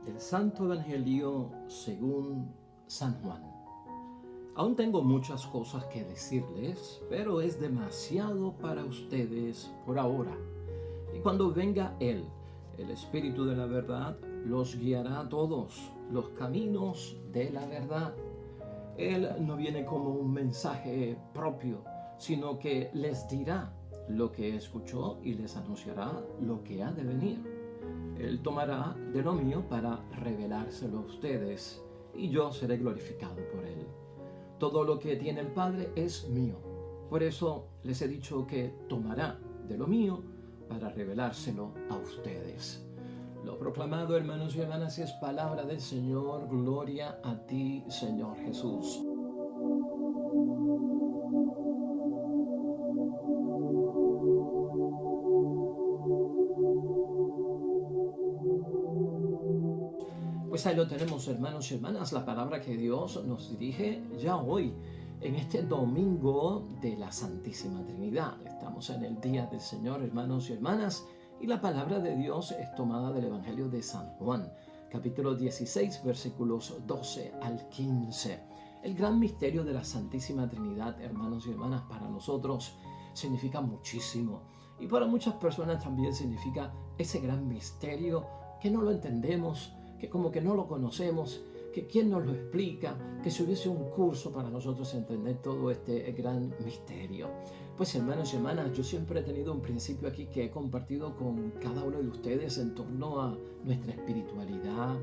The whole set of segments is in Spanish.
El Santo Evangelio según San Juan. Aún tengo muchas cosas que decirles, pero es demasiado para ustedes por ahora. Y cuando venga Él, el Espíritu de la verdad, los guiará a todos los caminos de la verdad. Él no viene como un mensaje propio, sino que les dirá lo que escuchó y les anunciará lo que ha de venir. Él tomará de lo mío para revelárselo a ustedes, y yo seré glorificado por Él. Todo lo que tiene el Padre es mío. Por eso les he dicho que tomará de lo mío para revelárselo a ustedes. Lo proclamado, hermanos y hermanas, es palabra del Señor. Gloria a ti, Señor Jesús. Pues ahí lo tenemos, hermanos y hermanas, la palabra que Dios nos dirige ya hoy, en este domingo de la Santísima Trinidad. Estamos en el Día del Señor, hermanos y hermanas, y la palabra de Dios es tomada del Evangelio de San Juan, capítulo 16, versículos 12 al 15. El gran misterio de la Santísima Trinidad, hermanos y hermanas, para nosotros significa muchísimo. Y para muchas personas también significa ese gran misterio que no lo entendemos, que como que no lo conocemos, que quién nos lo explica, que si hubiese un curso para nosotros entender todo este gran misterio. Pues hermanos y hermanas, yo siempre he tenido un principio aquí que he compartido con cada uno de ustedes en torno a nuestra espiritualidad,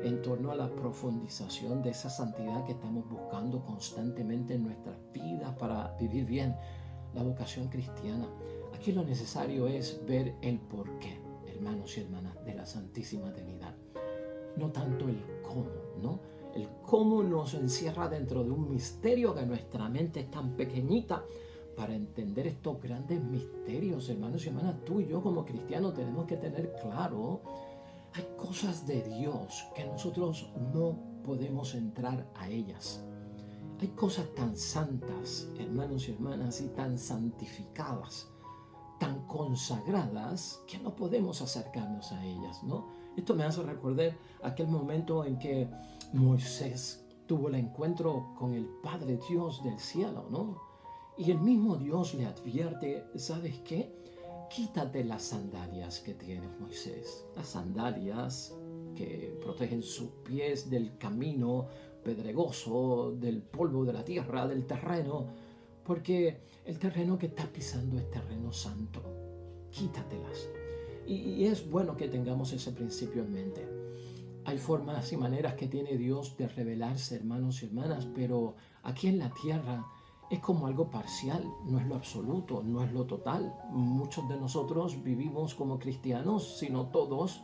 en torno a la profundización de esa santidad que estamos buscando constantemente en nuestras vidas para vivir bien la vocación cristiana. Aquí lo necesario es ver el porqué, hermanos y hermanas, de la Santísima Trinidad. No tanto el cómo, ¿no? El cómo nos encierra dentro de un misterio que nuestra mente es tan pequeñita para entender estos grandes misterios, hermanos y hermanas. Tú y yo como cristianos tenemos que tener claro, hay cosas de Dios que nosotros no podemos entrar a ellas. Hay cosas tan santas, hermanos y hermanas, y tan santificadas, tan consagradas, que no podemos acercarnos a ellas, ¿no? Esto me hace recordar aquel momento en que Moisés tuvo el encuentro con el Padre Dios del cielo, ¿no? Y el mismo Dios le advierte, ¿sabes qué? Quítate las sandalias que tienes, Moisés. Las sandalias que protegen sus pies del camino pedregoso, del polvo de la tierra, del terreno, porque el terreno que estás pisando es terreno santo. Quítatelas. Y es bueno que tengamos ese principio en mente. Hay formas y maneras que tiene Dios de revelarse, hermanos y hermanas, pero aquí en la tierra es como algo parcial, no es lo absoluto, no es lo total. Muchos de nosotros vivimos como cristianos, si no todos,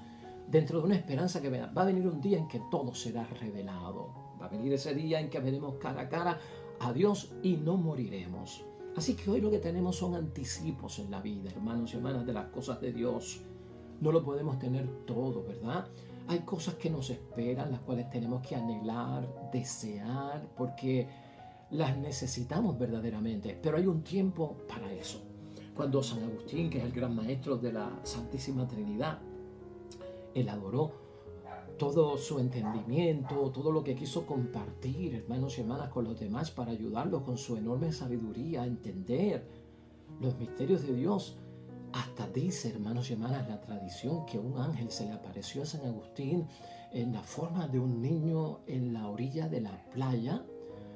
dentro de una esperanza que va a venir un día en que todo será revelado. Va a venir ese día en que veremos cara a cara a Dios y no moriremos. Así que hoy lo que tenemos son anticipos en la vida, hermanos y hermanas, de las cosas de Dios. No lo podemos tener todo, ¿verdad? Hay cosas que nos esperan, las cuales tenemos que anhelar, desear, porque las necesitamos verdaderamente. Pero hay un tiempo para eso. Cuando San Agustín, que es el gran maestro de la Santísima Trinidad, elaboró todo su entendimiento, todo lo que quiso compartir, hermanos y hermanas, con los demás para ayudarlos con su enorme sabiduría a entender los misterios de Dios. Hasta dice, hermanos y hermanas, la tradición que un ángel se le apareció a San Agustín en la forma de un niño en la orilla de la playa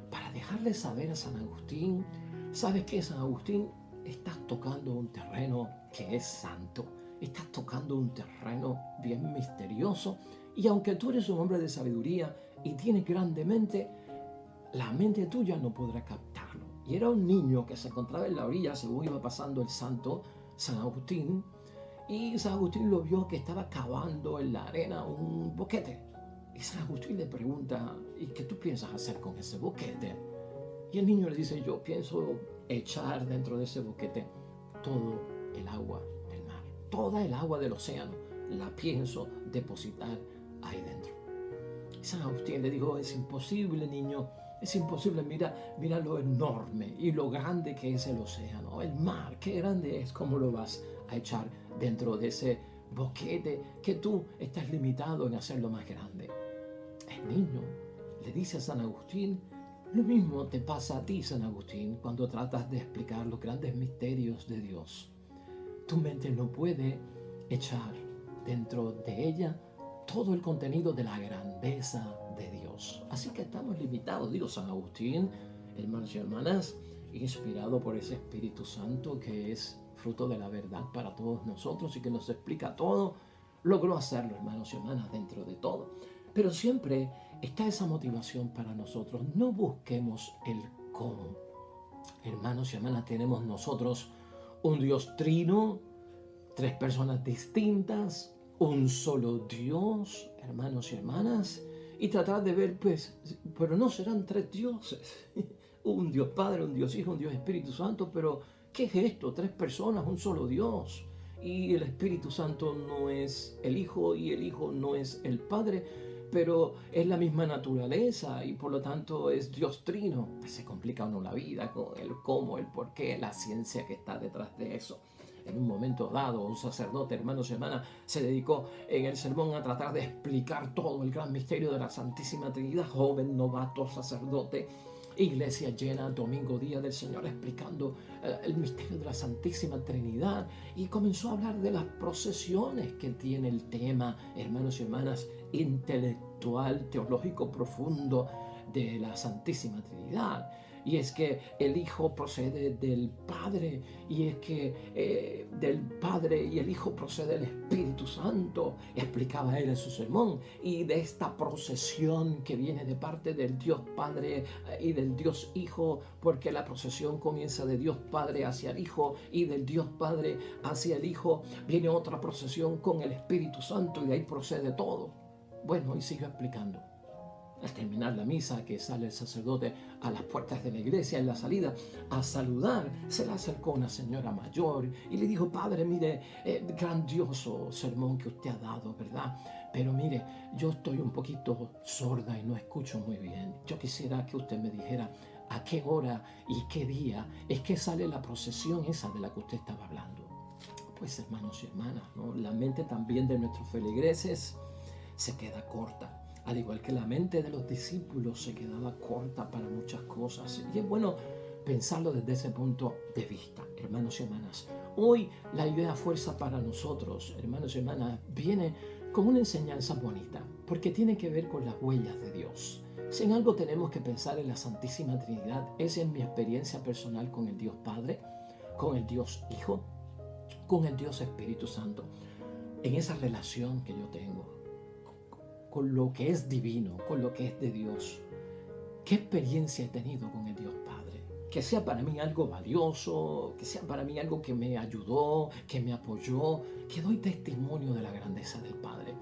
para dejarle saber a San Agustín, ¿sabes qué, San Agustín? Estás tocando un terreno que es santo, estás tocando un terreno bien misterioso, y aunque tú eres un hombre de sabiduría y tienes grande mente, la mente tuya no podrá captarlo. Y era un niño que se encontraba en la orilla según iba pasando el santo San Agustín, y San Agustín lo vio que estaba cavando en la arena un boquete. Y San Agustín le pregunta, ¿y qué tú piensas hacer con ese boquete? Y el niño le dice, yo pienso echar dentro de ese boquete todo el agua del mar, toda el agua del océano, la pienso depositar ahí dentro. Y San Agustín le dijo, es imposible, niño, es imposible, mira lo enorme y lo grande que es el océano, el mar, qué grande es, ¿cómo lo vas a echar dentro de ese boquete, que tú estás limitado en hacerlo más grande. El niño le dice a San Agustín, lo mismo te pasa a ti, San Agustín, cuando tratas de explicar los grandes misterios de Dios. Tu mente no puede echar dentro de ella todo el contenido de la grandeza de Dios. Así que estamos limitados, digo, San Agustín, hermanos y hermanas, inspirado por ese Espíritu Santo que es fruto de la verdad para todos nosotros y que nos explica todo, logró hacerlo, hermanos y hermanas, dentro de todo. Pero siempre está esa motivación para nosotros. No busquemos el cómo. Hermanos y hermanas, tenemos nosotros un Dios trino, tres personas distintas, un solo Dios, hermanos y hermanas, y tratar de ver, pues, pero no serán tres dioses. Un Dios Padre, un Dios Hijo, un Dios Espíritu Santo, pero ¿qué es esto? Tres personas, un solo Dios. Y el Espíritu Santo no es el Hijo y el Hijo no es el Padre, pero es la misma naturaleza y por lo tanto es Dios trino. Pues se complica uno la vida con el cómo, el por qué, la ciencia que está detrás de eso. En un momento dado, un sacerdote, hermanos y hermanas, se dedicó en el sermón a tratar de explicar todo el gran misterio de la Santísima Trinidad. Joven, novato, sacerdote, iglesia llena, domingo, día del Señor, explicando el misterio de la Santísima Trinidad. Y comenzó a hablar de las procesiones que tiene el tema, hermanos y hermanas, intelectual, teológico profundo de la Santísima Trinidad. Y es que el Hijo procede del Padre, y es que del Padre y el Hijo procede del Espíritu Santo, explicaba él en su sermón, y de esta procesión que viene de parte del Dios Padre y del Dios Hijo, porque la procesión comienza de Dios Padre hacia el Hijo, y del Dios Padre hacia el Hijo viene otra procesión con el Espíritu Santo, y de ahí procede todo. Bueno, y sigo explicando. Al terminar la misa, que sale el sacerdote a las puertas de la iglesia, en la salida, a saludar, se le acercó una señora mayor y le dijo, padre, mire, grandioso sermón que usted ha dado, ¿verdad? Pero mire, yo estoy un poquito sorda y no escucho muy bien. Yo quisiera que usted me dijera a qué hora y qué día es que sale la procesión esa de la que usted estaba hablando. Pues hermanos y hermanas, ¿no? La mente también de nuestros feligreses se queda corta. Al igual que la mente de los discípulos se quedaba corta para muchas cosas. Y es bueno pensarlo desde ese punto de vista, hermanos y hermanas. Hoy la idea fuerza para nosotros, hermanos y hermanas, viene con una enseñanza bonita, porque tiene que ver con las huellas de Dios. Si en algo tenemos que pensar en la Santísima Trinidad, es en mi experiencia personal con el Dios Padre, con el Dios Hijo, con el Dios Espíritu Santo, en esa relación que yo tengo con lo que es divino, con lo que es de Dios. ¿Qué experiencia he tenido con el Dios Padre? Que sea para mí algo valioso, que sea para mí algo que me ayudó, que me apoyó, que doy testimonio de la grandeza del Padre.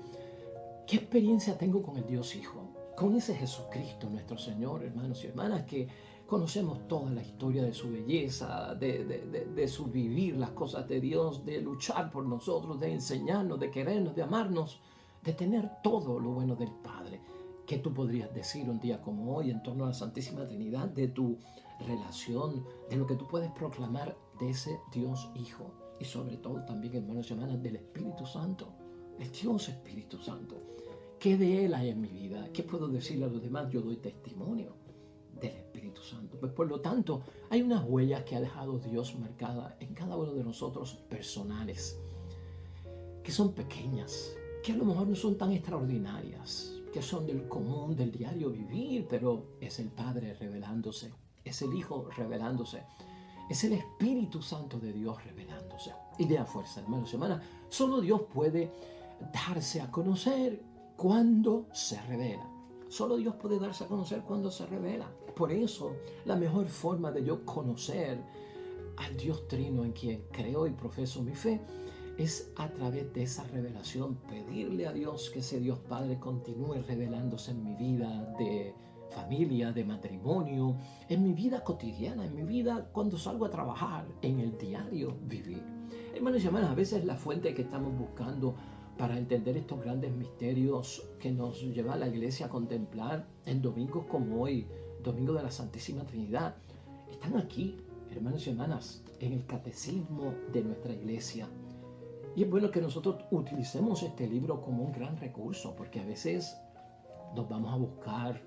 ¿Qué experiencia tengo con el Dios Hijo? Con ese Jesucristo, nuestro Señor, hermanos y hermanas, que conocemos toda la historia de su belleza, de su vivir las cosas de Dios, de luchar por nosotros, de enseñarnos, de querernos, de amarnos, de tener todo lo bueno del Padre. ¿Qué tú podrías decir un día como hoy en torno a la Santísima Trinidad, de tu relación, de lo que tú puedes proclamar de ese Dios Hijo? Y sobre todo también, hermanos y hermanas, del Espíritu Santo, el Dios Espíritu Santo. ¿Qué de Él hay en mi vida? ¿Qué puedo decirle a los demás? Yo doy testimonio del Espíritu Santo. Pues por lo tanto, hay unas huellas que ha dejado Dios marcadas en cada uno de nosotros personales, que son pequeñas, que a lo mejor no son tan extraordinarias, que son del común, del diario vivir, pero es el Padre revelándose, es el Hijo revelándose, es el Espíritu Santo de Dios revelándose. Idea fuerza, hermanos y hermanas, solo Dios puede darse a conocer cuando se revela. Solo Dios puede darse a conocer cuando se revela. Por eso, la mejor forma de yo conocer al Dios Trino en quien creo y profeso mi fe es a través de esa revelación, pedirle a Dios que ese Dios Padre continúe revelándose en mi vida de familia, de matrimonio, en mi vida cotidiana, en mi vida cuando salgo a trabajar, en el diario vivir. Hermanos y hermanas, a veces la fuente que estamos buscando para entender estos grandes misterios que nos lleva a la iglesia a contemplar en domingos como hoy, Domingo de la Santísima Trinidad, están aquí, hermanos y hermanas, en el catecismo de nuestra iglesia. Y es bueno que nosotros utilicemos este libro como un gran recurso, porque a veces nos vamos a buscar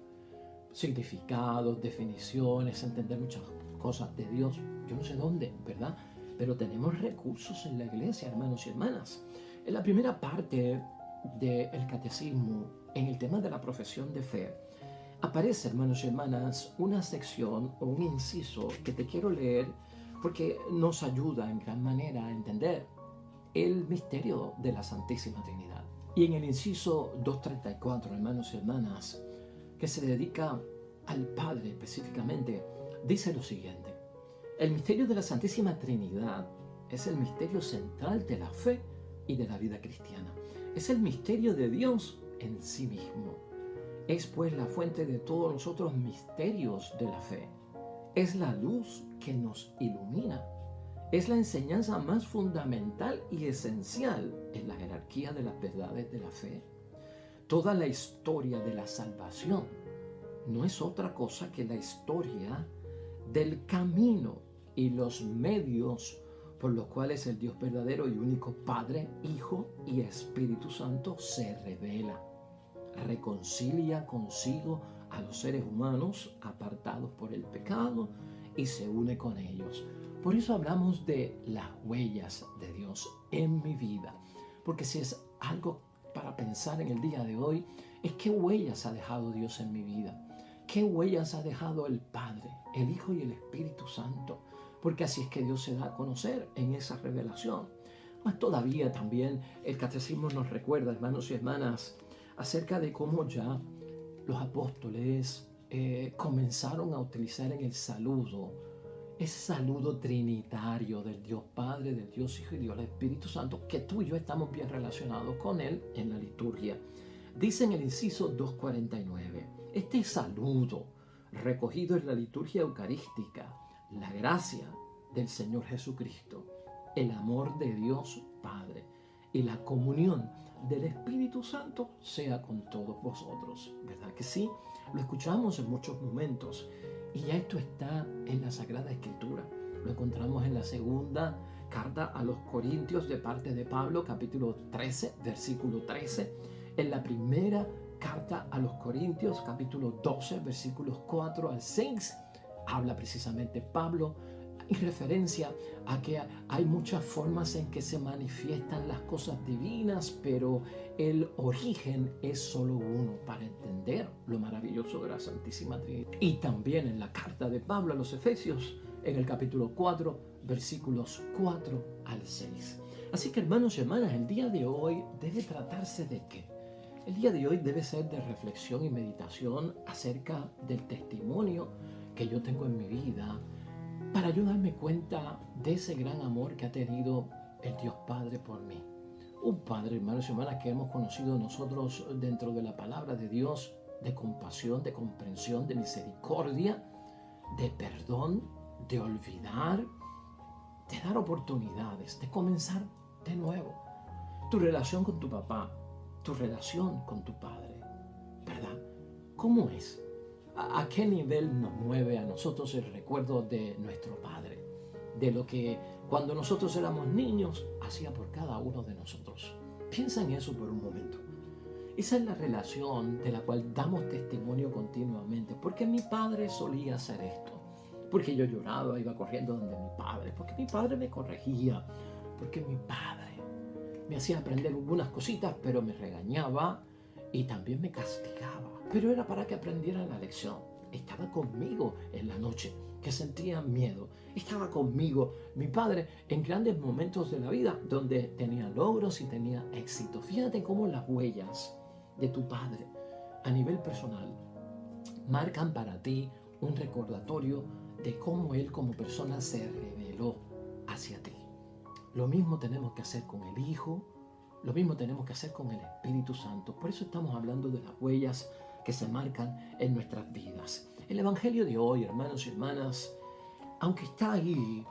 significados, definiciones, entender muchas cosas de Dios. Yo no sé dónde, ¿verdad? Pero tenemos recursos en la iglesia, hermanos y hermanas. En la primera parte del catecismo, en el tema de la profesión de fe, aparece, hermanos y hermanas, una sección o un inciso que te quiero leer porque nos ayuda en gran manera a entender el misterio de la Santísima Trinidad. Y en el inciso 234, hermanos y hermanas, que se dedica al Padre específicamente, dice lo siguiente: el misterio de la Santísima Trinidad es el misterio central de la fe y de la vida cristiana. Es el misterio de Dios en sí mismo. Es pues la fuente de todos los otros misterios de la fe. Es la luz que nos ilumina. Es la enseñanza más fundamental y esencial en la jerarquía de las verdades de la fe. Toda la historia de la salvación no es otra cosa que la historia del camino y los medios por los cuales el Dios verdadero y único Padre, Hijo y Espíritu Santo se revela, reconcilia consigo a los seres humanos apartados por el pecado y se une con ellos. Por eso hablamos de las huellas de Dios en mi vida, porque si es algo para pensar en el día de hoy, es qué huellas ha dejado Dios en mi vida, qué huellas ha dejado el Padre, el Hijo y el Espíritu Santo, porque así es que Dios se da a conocer en esa revelación. Más todavía también el catecismo nos recuerda, hermanos y hermanas, acerca de cómo ya los apóstoles comenzaron a utilizar en el saludo, ese saludo trinitario del Dios Padre, del Dios Hijo y Dios Espíritu Santo, que tú y yo estamos bien relacionados con Él en la liturgia. Dice en el inciso 249, este saludo recogido en la liturgia eucarística, la gracia del Señor Jesucristo, el amor de Dios Padre y la comunión del Espíritu Santo sea con todos vosotros. ¿Verdad que sí? Lo escuchamos en muchos momentos y ya esto está en la Sagrada Escritura. Lo encontramos en la segunda carta a los Corintios de parte de Pablo, capítulo 13, versículo 13. En la primera carta a los Corintios, capítulo 12, versículos 4 al 6, habla precisamente Pablo en referencia a que hay muchas formas en que se manifiestan las cosas divinas, pero el origen es solo uno para entender lo maravilloso de la Santísima Trinidad. Y también en la carta de Pablo a los Efesios, en el capítulo 4, versículos 4 al 6. Así que, hermanos y hermanas, el día de hoy debe tratarse de ¿qué? El día de hoy debe ser de reflexión y meditación acerca del testimonio que yo tengo en mi vida, para yo darme cuenta de ese gran amor que ha tenido el Dios Padre por mí. Un Padre, hermanos y hermanas, que hemos conocido nosotros dentro de la palabra de Dios, de compasión, de comprensión, de misericordia, de perdón, de olvidar, de dar oportunidades, de comenzar de nuevo. Tu relación con tu papá, tu relación con tu padre, ¿verdad? ¿Cómo es? ¿A qué nivel nos mueve a nosotros el recuerdo de nuestro Padre? De lo que cuando nosotros éramos niños hacía por cada uno de nosotros. Piensa en eso por un momento. Esa es la relación de la cual damos testimonio continuamente. Porque mi padre solía hacer esto. Porque yo lloraba, iba corriendo donde mi padre. Porque mi padre me corregía. Porque mi padre me hacía aprender algunas cositas, pero me regañaba y también me castigaba. Pero era para que aprendiera la lección. Estaba conmigo en la noche, que sentía miedo. Estaba conmigo, mi padre, en grandes momentos de la vida, donde tenía logros y tenía éxito. Fíjate cómo las huellas de tu padre, a nivel personal, marcan para ti un recordatorio de cómo él como persona se reveló hacia ti. Lo mismo tenemos que hacer con el Hijo, lo mismo tenemos que hacer con el Espíritu Santo. Por eso estamos hablando de las huellas que se marcan en nuestras vidas. El Evangelio de hoy, hermanos y hermanas, aunque está ahí,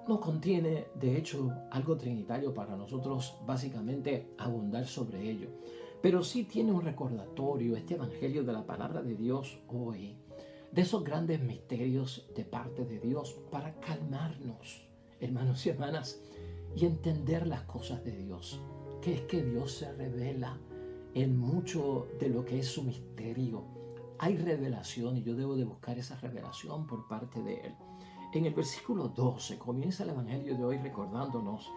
no contiene, de hecho, algo trinitario para nosotros, básicamente, abundar sobre ello. Pero sí tiene un recordatorio, este Evangelio de la palabra de Dios hoy, de esos grandes misterios de parte de Dios para calmarnos, hermanos y hermanas, y entender las cosas de Dios, que es que Dios se revela en mucho de lo que es su misterio. Hay revelación y yo debo de buscar esa revelación por parte de Él. En el versículo 12 comienza el Evangelio de hoy recordándonos,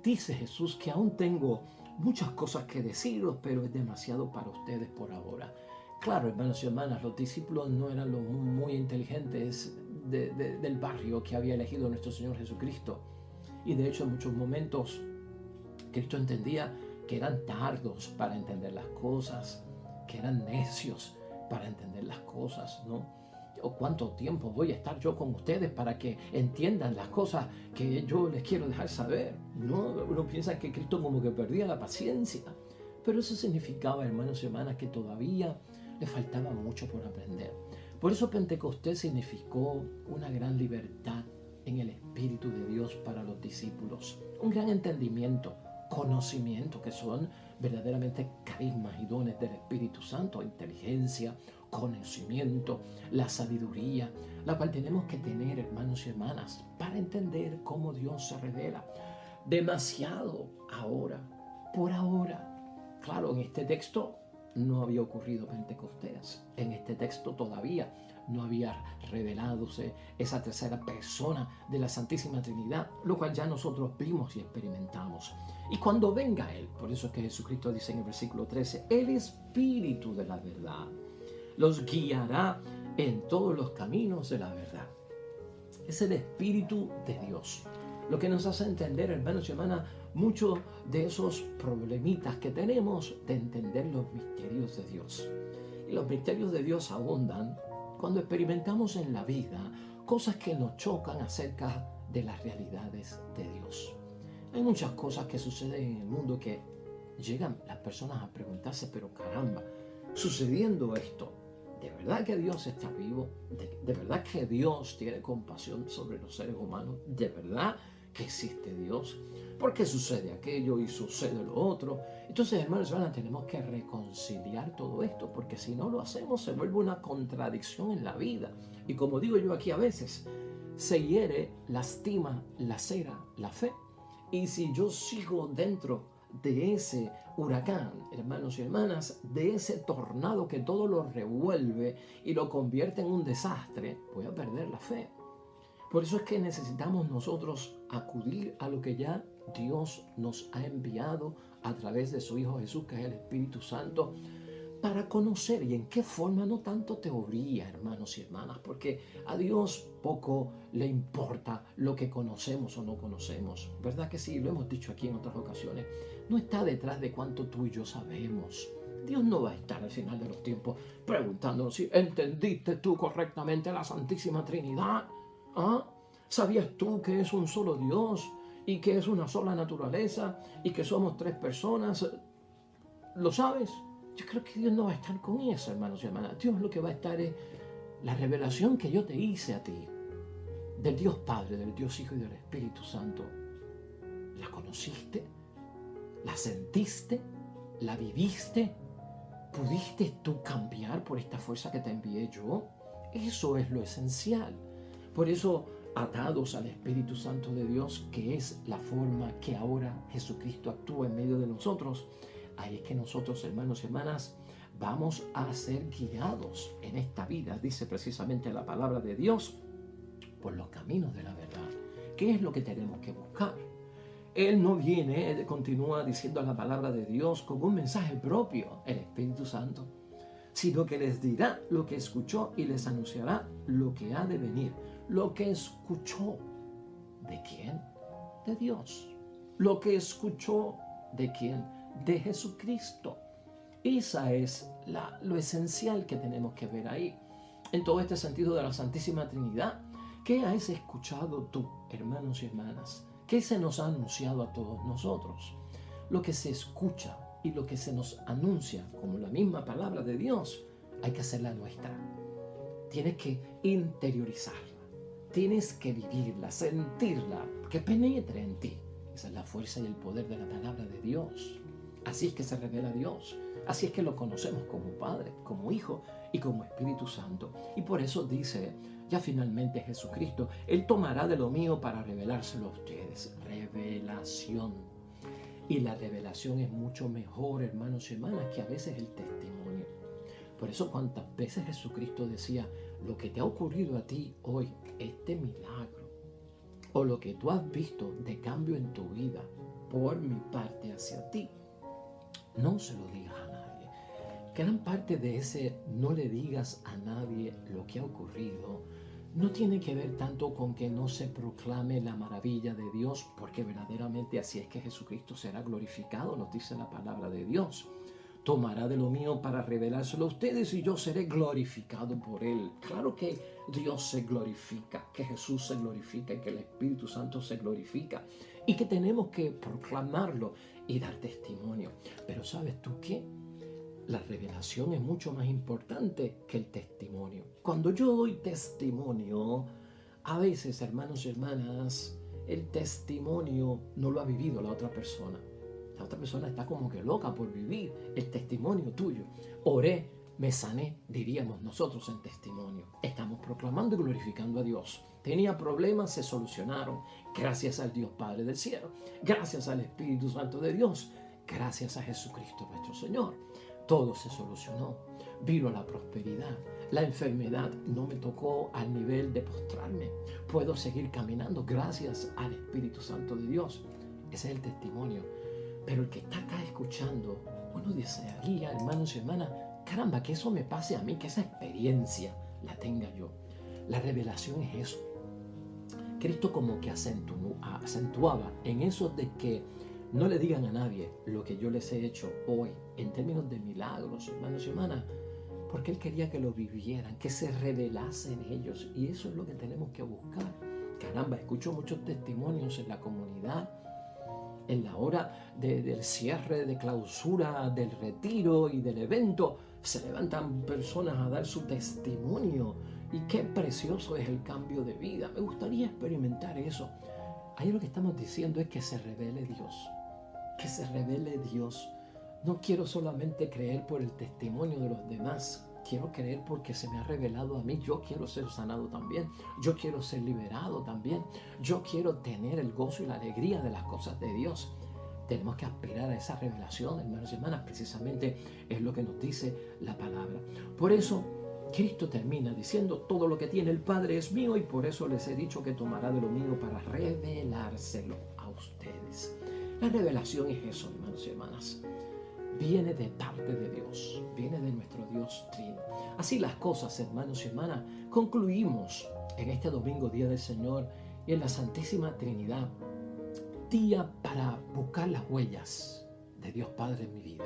dice Jesús que aún tengo muchas cosas que deciros, pero es demasiado para ustedes por ahora. Claro, hermanos y hermanas, los discípulos no eran los muy inteligentes del barrio que había elegido nuestro Señor Jesucristo. Y de hecho en muchos momentos Cristo entendía que eran tardos para entender las cosas, que eran necios para entender las cosas, ¿no? ¿O cuánto tiempo voy a estar yo con ustedes para que entiendan las cosas que yo les quiero dejar saber? No, uno piensa que Cristo como que perdía la paciencia, pero eso significaba, hermanos y hermanas, que todavía le faltaba mucho por aprender. Por eso Pentecostés significó una gran libertad en el Espíritu de Dios para los discípulos, un gran entendimiento, conocimiento, que son verdaderamente carismas y dones del Espíritu Santo, inteligencia, conocimiento, la sabiduría, la cual tenemos que tener, hermanos y hermanas, para entender cómo Dios se revela. Demasiado ahora, por ahora. Claro, en este texto no había ocurrido Pentecostés. En este texto todavía no había reveladose esa tercera persona de la Santísima Trinidad, lo cual ya nosotros vimos y experimentamos. Y cuando venga Él, por eso es que Jesucristo dice en el versículo 13, el Espíritu de la verdad los guiará en todos los caminos de la verdad. Es el Espíritu de Dios lo que nos hace entender, hermanos y hermanas, muchos de esos problemitas que tenemos de entender los misterios de Dios. Y los misterios de Dios abundan cuando experimentamos en la vida cosas que nos chocan acerca de las realidades de Dios. Hay muchas cosas que suceden en el mundo que llegan las personas a preguntarse, pero caramba, sucediendo esto, ¿de verdad que Dios está vivo? ¿De verdad que Dios tiene compasión sobre los seres humanos? ¿De verdad que existe Dios? ¿Por qué sucede aquello y sucede lo otro? Entonces, hermanos y hermanas, tenemos que reconciliar todo esto, porque si no lo hacemos se vuelve una contradicción en la vida. Y como digo yo aquí a veces, se hiere, lastima, lacera la fe. Y si yo sigo dentro de ese huracán, hermanos y hermanas, de ese tornado que todo lo revuelve y lo convierte en un desastre, voy a perder la fe. Por eso es que necesitamos nosotros acudir a lo que ya Dios nos ha enviado a través de su Hijo Jesús, que es el Espíritu Santo, para conocer. ¿Y en qué forma? No tanto teoría, hermanos y hermanas, porque a Dios poco le importa lo que conocemos o no conocemos. ¿Verdad que sí? Lo hemos dicho aquí en otras ocasiones. No está detrás de cuánto tú y yo sabemos. Dios no va a estar al final de los tiempos preguntándonos si entendiste tú correctamente la Santísima Trinidad. ¿Ah? ¿Sabías tú que es un solo Dios y que es una sola naturaleza y que somos tres personas? ¿Lo sabes? Yo creo que Dios no va a estar con eso, hermanos y hermanas. Dios lo que va a estar es la revelación que yo te hice a ti, del Dios Padre, del Dios Hijo y del Espíritu Santo. ¿La conociste? ¿La sentiste? ¿La viviste? ¿Pudiste tú cambiar por esta fuerza que te envié yo? Eso es lo esencial. Por eso, atados al Espíritu Santo de Dios, que es la forma que ahora Jesucristo actúa en medio de nosotros, ahí es que nosotros, hermanos y hermanas, vamos a ser guiados en esta vida, dice precisamente la palabra de Dios, por los caminos de la verdad. ¿Qué es lo que tenemos que buscar? Él no viene, Él continúa diciendo la palabra de Dios con un mensaje propio, el Espíritu Santo, sino que les dirá lo que escuchó y les anunciará lo que ha de venir. Lo que escuchó, ¿de quién? De Dios. Lo que escuchó, ¿de quién? De Jesucristo. Esa es lo esencial que tenemos que ver ahí. En todo este sentido de la Santísima Trinidad, ¿qué has escuchado tú, hermanos y hermanas? ¿Qué se nos ha anunciado a todos nosotros? Lo que se escucha y lo que se nos anuncia, como la misma palabra de Dios, hay que hacerla nuestra. Tienes que interiorizarla, tienes que vivirla, sentirla, que penetre en ti. Esa es la fuerza y el poder de la palabra de Dios. Así es que se revela Dios. Así es que lo conocemos como Padre, como Hijo y como Espíritu Santo. Y por eso dice ya finalmente Jesucristo, Él tomará de lo mío para revelárselo a ustedes. Revelación. Y la revelación es mucho mejor, hermanos y hermanas, que a veces el testimonio. Por eso cuántas veces Jesucristo decía, lo que te ha ocurrido a ti hoy, este milagro, o lo que tú has visto de cambio en tu vida, por mi parte hacia ti, no se lo digas a nadie. Gran parte de ese no le digas a nadie lo que ha ocurrido no tiene que ver tanto con que no se proclame la maravilla de Dios, porque verdaderamente así es que Jesucristo será glorificado, nos dice la palabra de Dios. Tomará de lo mío para revelárselo a ustedes y yo seré glorificado por Él. Claro que Dios se glorifica, que Jesús se glorifica y que el Espíritu Santo se glorifica y que tenemos que proclamarlo y dar testimonio. Pero ¿sabes tú qué? La revelación es mucho más importante que el testimonio. Cuando yo doy testimonio, a veces, hermanos y hermanas, el testimonio no lo ha vivido la otra persona. La otra persona está como que loca por vivir el testimonio tuyo. Oré, me sané, diríamos nosotros en testimonio. Estamos proclamando y glorificando a Dios. Tenía problemas, se solucionaron. Gracias al Dios Padre del cielo. Gracias al Espíritu Santo de Dios. Gracias a Jesucristo nuestro Señor. Todo se solucionó. Vino la prosperidad. La enfermedad no me tocó al nivel de postrarme. Puedo seguir caminando gracias al Espíritu Santo de Dios. Ese es el testimonio. Pero el que está acá escuchando, uno desearía, hermanos y hermanas, caramba, que eso me pase a mí, que esa experiencia la tenga yo. La revelación es eso. Cristo como que acentuaba en eso de que no le digan a nadie lo que yo les he hecho hoy en términos de milagros, hermanos y hermanas, porque Él quería que lo vivieran, que se revelase en ellos. Y eso es lo que tenemos que buscar. Caramba, escucho muchos testimonios en la comunidad, en la hora del cierre, de clausura, del retiro y del evento. Se levantan personas a dar su testimonio. Y qué precioso es el cambio de vida. Me gustaría experimentar eso. Ahí lo que estamos diciendo es que se revele Dios. Que se revele Dios. No quiero solamente creer por el testimonio de los demás. Quiero creer porque se me ha revelado a mí. Yo quiero ser sanado también. Yo quiero ser liberado también. Yo quiero tener el gozo y la alegría de las cosas de Dios. Tenemos que aspirar a esa revelación, hermanos y hermanas. Precisamente es lo que nos dice la palabra. Por eso Cristo termina diciendo, todo lo que tiene el Padre es mío y por eso les he dicho que tomará de lo mío para revelárselo a ustedes. La revelación es eso, hermanos y hermanas. Viene de parte de Dios, viene de nuestro Dios Trino. Así las cosas, hermanos y hermanas, concluimos en este domingo, Día del Señor, y en la Santísima Trinidad, día para buscar las huellas de Dios Padre en mi vida,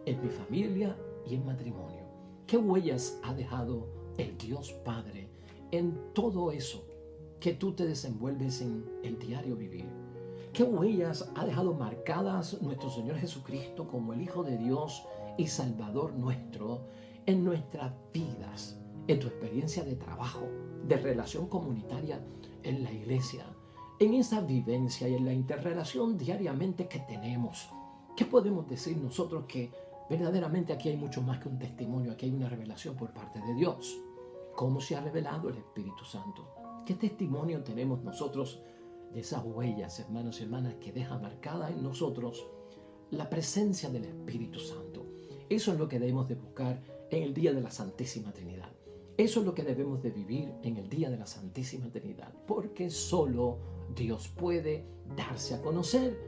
en mi familia y en matrimonio. ¿Qué huellas ha dejado el Dios Padre en todo eso que tú te desenvuelves en el diario vivir? ¿Qué huellas ha dejado marcadas nuestro Señor Jesucristo como el Hijo de Dios y Salvador nuestro en nuestras vidas, en tu experiencia de trabajo, de relación comunitaria en la iglesia, en esa vivencia y en la interrelación diariamente que tenemos? ¿Qué podemos decir nosotros que verdaderamente aquí hay mucho más que un testimonio, aquí hay una revelación por parte de Dios? ¿Cómo se ha revelado el Espíritu Santo? ¿Qué testimonio tenemos nosotros de esas huellas, hermanos y hermanas, que deja marcada en nosotros la presencia del Espíritu Santo? Eso es lo que debemos de buscar en el día de la Santísima Trinidad. Eso es lo que debemos de vivir en el día de la Santísima Trinidad, porque solo Dios puede darse a conocer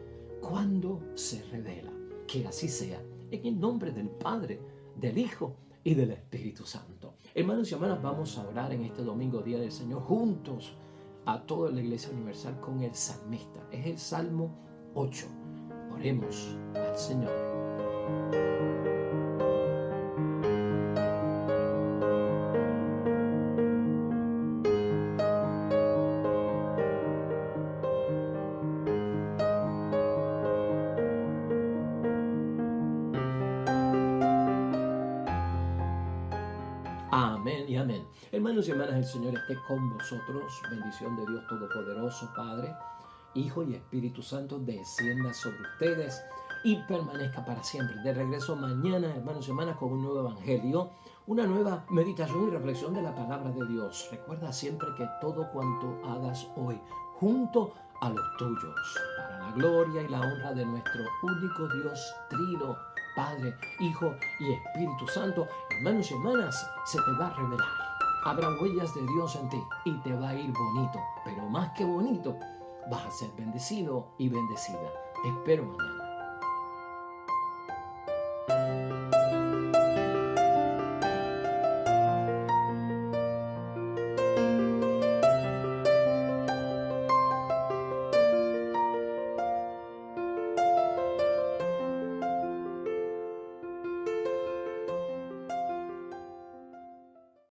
cuando se revela. Que así sea, en el nombre del Padre, del Hijo y del Espíritu Santo. Hermanos y hermanas, vamos a orar en este domingo, Día del Señor, juntos a toda la Iglesia Universal con el salmista. Es el Salmo 8. Oremos al Señor. Amén y amén. Hermanos y hermanas, el Señor esté con vosotros. Bendición de Dios Todopoderoso, Padre, Hijo y Espíritu Santo, descienda sobre ustedes. y permanezca para siempre. De regreso mañana, hermanos y hermanas, con un nuevo evangelio, una nueva meditación y reflexión de la palabra de Dios. Recuerda siempre que todo cuanto hagas hoy, junto a los tuyos, para la gloria y la honra de nuestro único Dios trino, Padre, Hijo y Espíritu Santo, hermanos y hermanas, se te va a revelar. Habrá huellas de Dios en ti y te va a ir bonito, pero más que bonito, vas a ser bendecido y bendecida. Te espero mañana.